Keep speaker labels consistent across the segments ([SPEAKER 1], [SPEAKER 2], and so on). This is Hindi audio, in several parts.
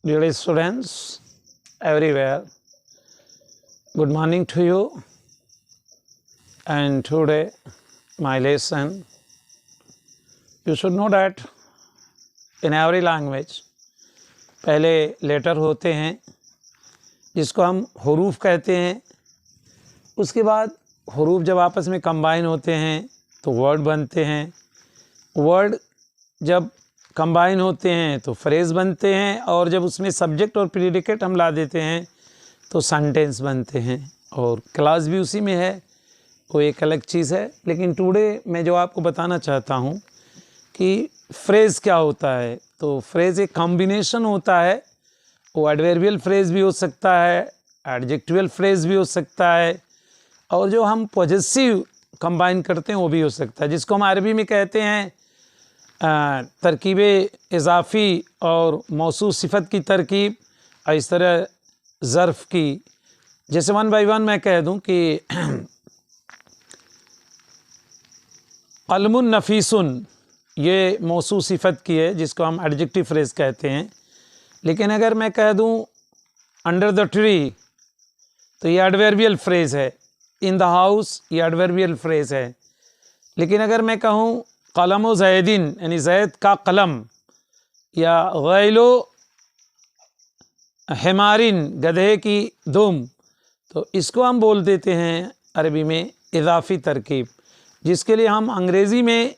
[SPEAKER 1] Dear students everywhere, good morning to you. And today my lesson, you should know that in every language पहले लेटर होते हैं जिसको हम हुरूफ कहते हैं। उसके बाद हुरूफ जब आपस में कंबाइन होते हैं तो वर्ड बनते हैं। वर्ड जब कंबाइन होते हैं तो फ्रेज़ बनते हैं, और जब उसमें सब्जेक्ट और प्रीडिकेट हम ला देते हैं तो सेंटेंस बनते हैं। और क्लास भी उसी में है, वो एक अलग चीज़ है। लेकिन टुडे मैं जो आपको बताना चाहता हूँ कि फ्रेज़ क्या होता है, तो फ्रेज़ एक कॉम्बिनेशन होता है। वो एडवर्बियल फ्रेज़ भी हो सकता है, एडजेक्टिवल फ्रेज़ भी हो सकता है, और जो हम पॉजेसिव कंबाइन करते हैं वो भी हो सकता है, जिसको हम अरबी में कहते हैं तरकीब इजाफ़ी और मौसूफ़ सिफ़त की तरकीब, और इस तरह ज़र्फ़ की। जैसे वन बाई वन मैं कह दूं कि अलमुन नफीसुन, ये मौसूफ़ सिफ़त की है जिसको हम एडजेक्टिव फ्रेज़ कहते हैं। लेकिन अगर मैं कह दूं अंडर द ट्री, तो ये एडवर्बियल फ्रेज़ है। इन द हाउस, ये एडवर्बियल फ्रेज़ है। लेकिन अगर मैं कहूँ कलम ज़ैदिन, यानी ज़ैद का कलम, या गैलो हिमारिन, गधे की दुम, तो इसको हम बोल देते हैं अरबी में इज़ाफ़ी तरकीब, जिसके लिए हम अंग्रेज़ी में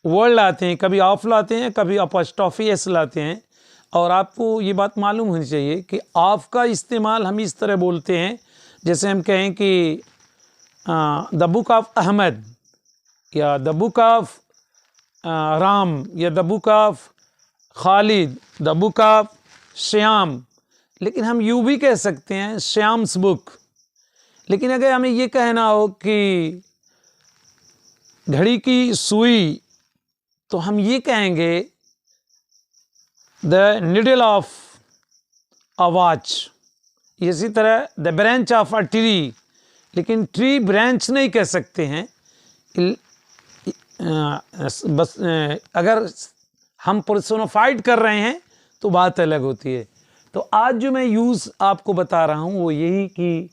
[SPEAKER 1] वर्ड लाते हैं, कभी ऑफ लाते हैं, कभी अपॉस्ट्रोफी एस लाते हैं। और आपको ये बात मालूम होनी चाहिए कि ऑफ का इस्तेमाल हम इस तरह बोलते हैं, जैसे हम कहें कि द बुक ऑफ अहमद, या द बुक ऑफ राम, या the book of Khalid, the book of Shyam. लेकिन हम यूँ भी कह सकते हैं श्याम्स बुक। लेकिन अगर हमें ये कहना हो कि घड़ी की सुई, तो हम ये कहेंगे the needle of a watch. इसी तरह the branch of a tree, लेकिन ट्री ब्रांच नहीं कह सकते हैं। बस अगर हम पर्सोनिफाइड कर रहे हैं तो बात अलग होती है। तो आज जो मैं यूज़ आपको बता रहा हूँ वो यही कि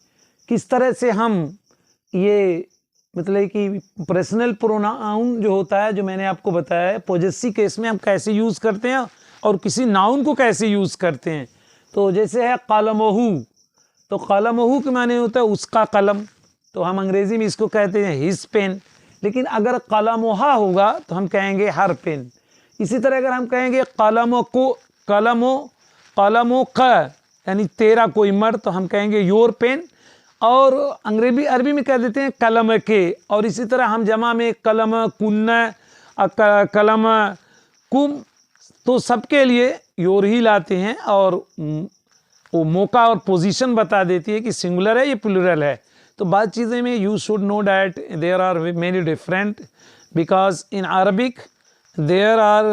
[SPEAKER 1] किस तरह से हम ये मतलब कि पर्सनल प्रोनाउन जो होता है, जो मैंने आपको बताया है, पॉजेसिव केस में हम कैसे यूज़ करते हैं और किसी नाउन को कैसे यूज़ करते हैं। तो जैसे है कलमहू, तो कलमहू के माने होता है उसका कलम, तो हम अंग्रेज़ी में इसको कहते हैं हिज पेन। लेकिन अगर कलमोहा होगा तो हम कहेंगे हर पेन। इसी तरह अगर हम कहेंगे कलमों को, कलमों का यानी तेरा कोई मर्द, तो हम कहेंगे योर पेन। और अंग्रेजी अरबी में कह देते हैं कलम के। और इसी तरह हम जमा में कलम कुन्न, कलम कुम, तो सबके लिए योर ही लाते हैं। और वो मौका और पोजीशन बता देती है कि सिंगुलर है या प्लूरल है। तो बात चीज़ें में you should know that there are many different, because in Arabic there are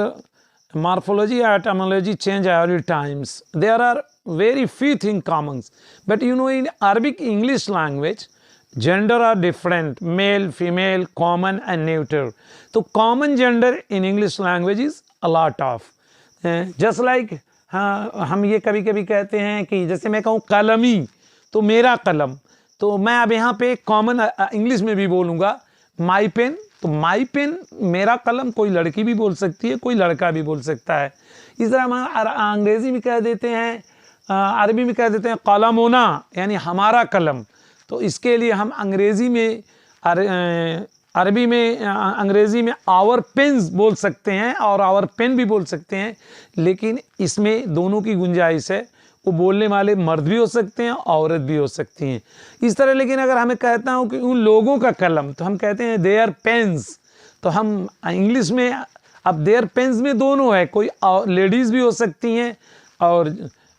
[SPEAKER 1] morphology and etymology change every times. There are very few things common, but you know in Arabic English language gender are different, male, female, common and neuter. तो common gender in English language is a lot of, just like हाँ, हम ये कभी कभी कहते हैं कि जैसे मैं कहूँ कलमी, तो मेरा कलम, तो मैं अब यहाँ पे कॉमन इंग्लिश में भी बोलूँगा माई पेन। तो माई पेन मेरा कलम, कोई लड़की भी बोल सकती है, कोई लड़का भी बोल सकता है। इस तरह हम अंग्रेज़ी में कह देते हैं, अरबी में कह देते हैं कलमोना, यानी हमारा कलम। तो इसके लिए हम अंग्रेज़ी में अरबी में अंग्रेज़ी में आवर पेन्स बोल सकते हैं और आवर पेन भी बोल सकते हैं। लेकिन इसमें दोनों की गुंजाइश है, वो बोलने वाले मर्द भी हो सकते हैं, औरत भी हो सकती हैं, इस तरह। लेकिन अगर हमें कहता हूँ कि उन लोगों का कलम, तो हम कहते हैं देयर पेन्स। तो हम इंग्लिश में अब देयर पेन्स में दोनों है, कोई लेडीज़ भी हो सकती हैं और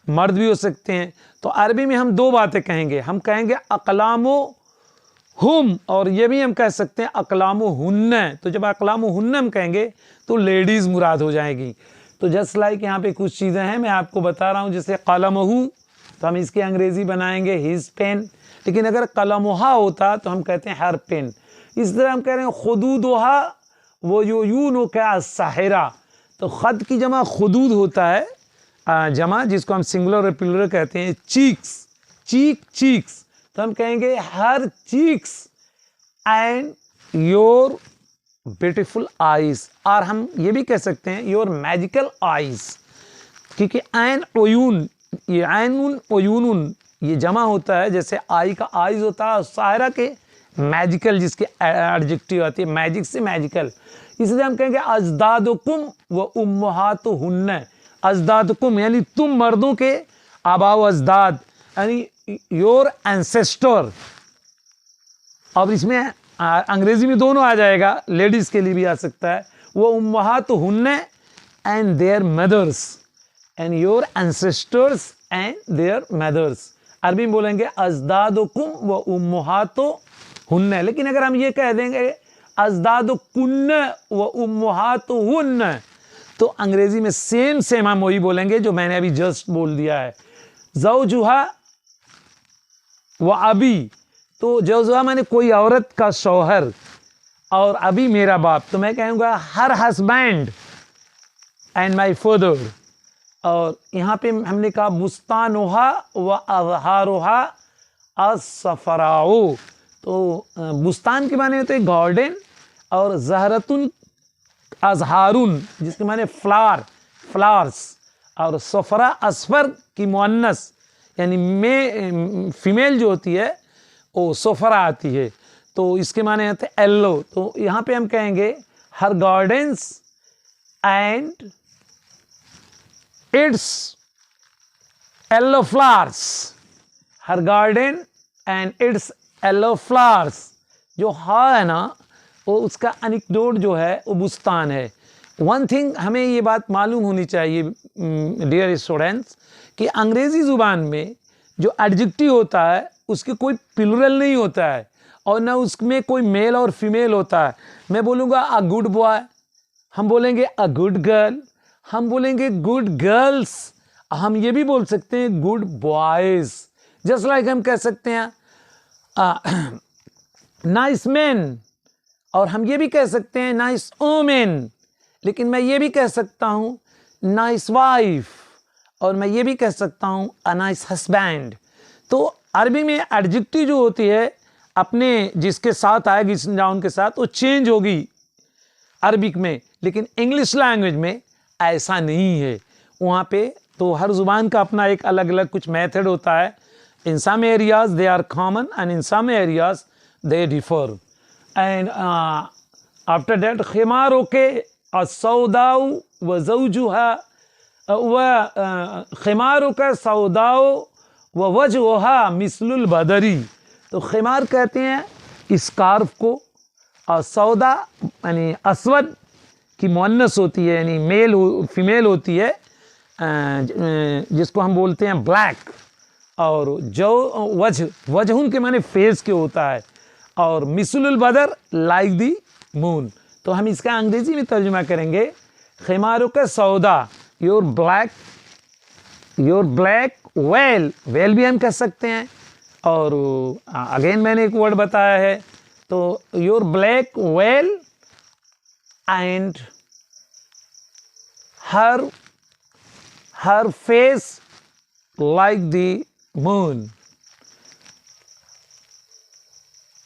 [SPEAKER 1] मर्द भी हो सकते हैं। तो अरबी में हम दो बातें कहेंगे, हम कहेंगे अकलामो हुम, और ये भी हम कह सकते हैं अकलामो हुन्ना। तो जब अकलामो हुन्ना हम कहेंगे तो लेडीज़ मुराद हो जाएगी। तो जस्ट लाइक यहाँ पे कुछ चीज़ें हैं मैं आपको बता रहा हूँ, जैसे कलमहू, तो हम इसकी अंग्रेज़ी बनाएंगे हिज पेन। लेकिन अगर कलमोहा होता तो हम कहते हैं हर पेन। इस तरह हम कह रहे हैं खुदूदोहा, वो जो यूनो क्या साहिरा, तो ख़त की जमा खुदूद होता है, जमा जिसको हम सिंगुलर और प्लूरल कहते हैं, चीक्स, चीक्स, तो हम कहेंगे her cheeks and your beautiful eyes, और हम ये भी कह सकते हैं योर मैजिकल आईज, क्योंकि ऐन ओयून, ये ऐन ओयून ये जमा होता है, जैसे आई का आईज होता है, सायरा के मैजिकल जिसके एडजेक्टिव आती है, मैजिक से मैजिकल, इसलिए हम कहेंगे अजदादुकुम व उम्महातुहुन्ना, अजदादुकुम यानी तुम मर्दों के आबाओ अजदाद, यानी योर एंसेस्टर। अब इसमें अंग्रेजी में दोनों आ जाएगा, लेडीज के लिए भी आ सकता है, वो उम्महातुहुन्ना and their mothers, and your ancestors and their mothers. Arabi में बोलेंगे अजदादुकुम व उम्महातुहुन्ना, लेकिन अगर हम ये कह देंगे अजदादुकुन्न व उम्महातुहुन्ना, तो अंग्रेजी में सेम हम वही बोलेंगे जो मैंने अभी जस्ट बोल दिया है, ज़ौजुहा व अबी, तो ज़ौजुहा माने कोई औरत का शौहर, और अभी मेरा बाप, तो मैं कहूँगा her husband and my father. और यहाँ पे हमने कहा बुस्तानुहा व अज़हारुहा अस्सफराओ, तो बुस्तान के माने होते हैं गार्डन, और जहरतुन अज़हारुन जिसके माने फ्लावर्स, और सफरा असफर की मुअन्नस, यानी फीमेल जो होती है वो सफरा आती है, तो इसके माने होते हैं येलो। तो यहाँ पे हम कहेंगे her gardens and its yellow flowers, her garden and its yellow flowers. जो हा है ना, वो उसका एनेक्डोट जो है वो बुस्तान है। वन थिंग हमें ये बात मालूम होनी चाहिए डियर स्टूडेंट्स, कि अंग्रेज़ी ज़ुबान में जो एडजेक्टिव होता है उसके कोई प्लूरल नहीं होता है, और ना उसमें कोई मेल और फीमेल होता है। मैं बोलूँगा अ गुड बॉय, हम बोलेंगे अ गुड गर्ल, हम बोलेंगे गुड गर्ल्स, हम ये भी बोल सकते हैं गुड बॉयज़। जस्ट लाइक हम कह सकते हैं नाइस मैन, और हम ये भी कह सकते हैं नाइस वुमेन, लेकिन मैं ये भी कह सकता हूँ नाइस वाइफ, और मैं ये भी कह सकता हूँ अ नाइस हस्बैंड। तो अरबी में एडजेक्टिव जो होती है अपने जिसके साथ आएगी नाउन के साथ, वो चेंज होगी अरबिक में, लेकिन इंग्लिश लैंग्वेज में ऐसा नहीं है। वहाँ पे तो हर ज़ुबान का अपना एक अलग अलग कुछ मेथड होता है। In some areas they are common and in some areas they differ. And after that खिमारों के असौदाउ व ज़ौजुहा व खिमारों का सौदाओ व वजहा मिसलुल बदरी। तो खिमार कहते हैं स्कार्फ को, और सौदा यानी असवद की मुअन्नस होती है, यानी मेल फीमेल होती है, जिसको हम बोलते हैं ब्लैक, और जो वजहुन के माने फेस के होता है, और मिसलुल बदर लाइक दी मून। तो हम इसका अंग्रेजी में तर्जुमा करेंगे खिमारों का सौदा, योर ब्लैक वेल, वेल भी हम कह सकते हैं। और अगेन मैंने एक वर्ड बताया है, तो your black veil and her face like the moon.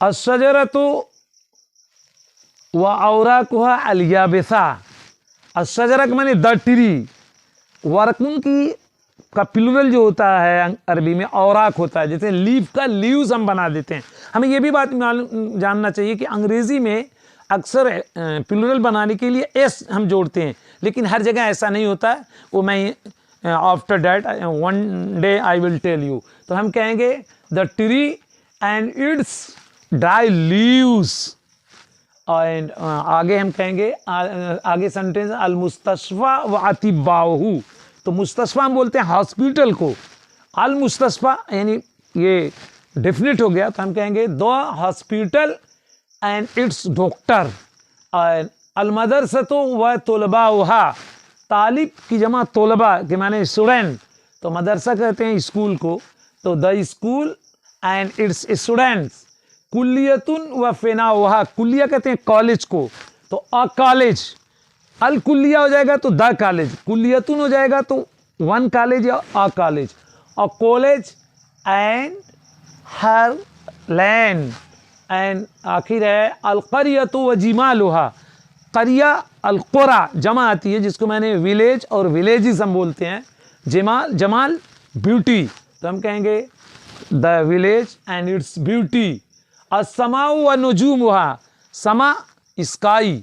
[SPEAKER 1] अशजरतु व औराकुहा अलयाबिसा, अशजरक माने द ट्री, वर्कुन की का प्लूरल जो होता है अरबी में औराक होता है, जैसे लीफ का लीव्स हम बना देते हैं। हमें ये भी बात जानना चाहिए कि अंग्रेज़ी में अक्सर प्लूरल बनाने के लिए एस हम जोड़ते हैं, लेकिन हर जगह ऐसा नहीं होता है। वो मैं after that one day I will tell you. तो हम कहेंगे the tree and its dry leaves, and आगे हम कहेंगे आगे सेंटेंस अल मुस्तशफा व अतिबाहू। तो मुस्तशफा हम बोलते हैं हॉस्पिटल को, अल मुस्तशफा यानी ये डेफिनेट हो गया, तो हम कहेंगे the hospital and its doctor. अल मदरसतो व तलबाउहा, तालिब की जमा तलबा के माने स्टूडेंट, तो मदरसा कहते हैं स्कूल को, तो the school and its students. कुल्लियतुन व फिनाउहा, कुल्लिया कहते हैं कॉलेज को, तो अ कॉलेज, अल कुल्लिया हो जाएगा तो द कॉलेज, कुल्लियतुन हो जाएगा तो वन कॉलेज या a college, a college and her land, and आखिर है अलक़रियतु व जिमालुहा, करिया अलक़ुरा जमा आती है जिसको मैंने विलेज और विलेजेस हम बोलते हैं, जमाल जमाल ब्यूटी, तो हम कहेंगे the village and its beauty. अस्समाउ व नुजूमुहा, समा स्काई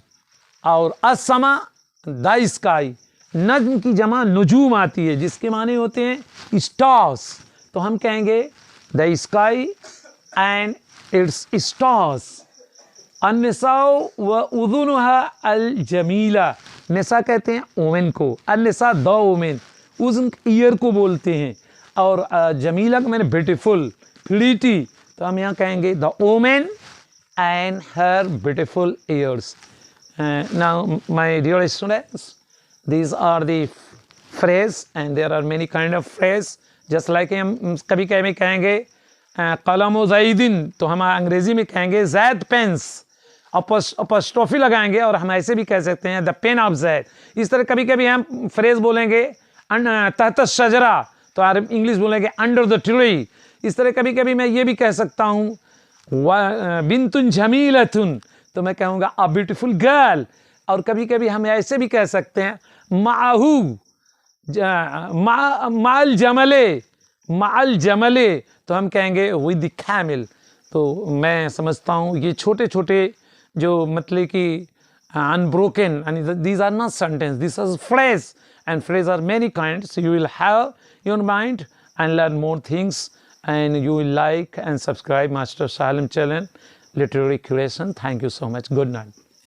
[SPEAKER 1] और अस्समा द स्काई, नज्म की जमा नुजूम आती है जिसके माने होते हैं स्टार्स, तो हम कहेंगे the sky and its stars. अन्निसाउ व उज़ुनुहा अल जमीला, निसा कहते हैं ओमेन को, अन्निसा द ओमेन, उज़न ईयर को बोलते हैं, और जमीला को मैंने ब्यूटीफुल प्रीटी, तो हम यहाँ कहेंगे the omen and her beautiful years. Now my dear students, these are the phrase and there are many kind of phrase, just like हम कभी कभी कहेंगे कलम ज़ैदिन, तो हम अंग्रेज़ी में कहेंगे ज़ैद पेंस, अपॉस्ट्रोफी लगाएंगे, और हम ऐसे भी कह सकते हैं द पेन ऑफ ज़ैद। इस तरह कभी कभी हम फ्रेज़ बोलेंगे तहत शजरा, तो आप इंग्लिश बोलेंगे अंडर द ट्री। इस तरह कभी कभी मैं ये भी कह सकता हूँ बिन्तुन जमीलतुन, तो मैं कहूँगा अ ब्यूटीफुल गर्ल। और कभी कभी हम ऐसे भी कह सकते हैं माहू माल जमले, तो हम कहेंगे विद द कैमल। तो मैं समझता हूँ ये छोटे छोटे जो मतलब कि unbroken, and these are not sentence, this is phrase, and phrase are many kinds, you will have your mind and learn more things, and you will like and subscribe Master Salim channel, Literary Creation. Thank you so much. Good night.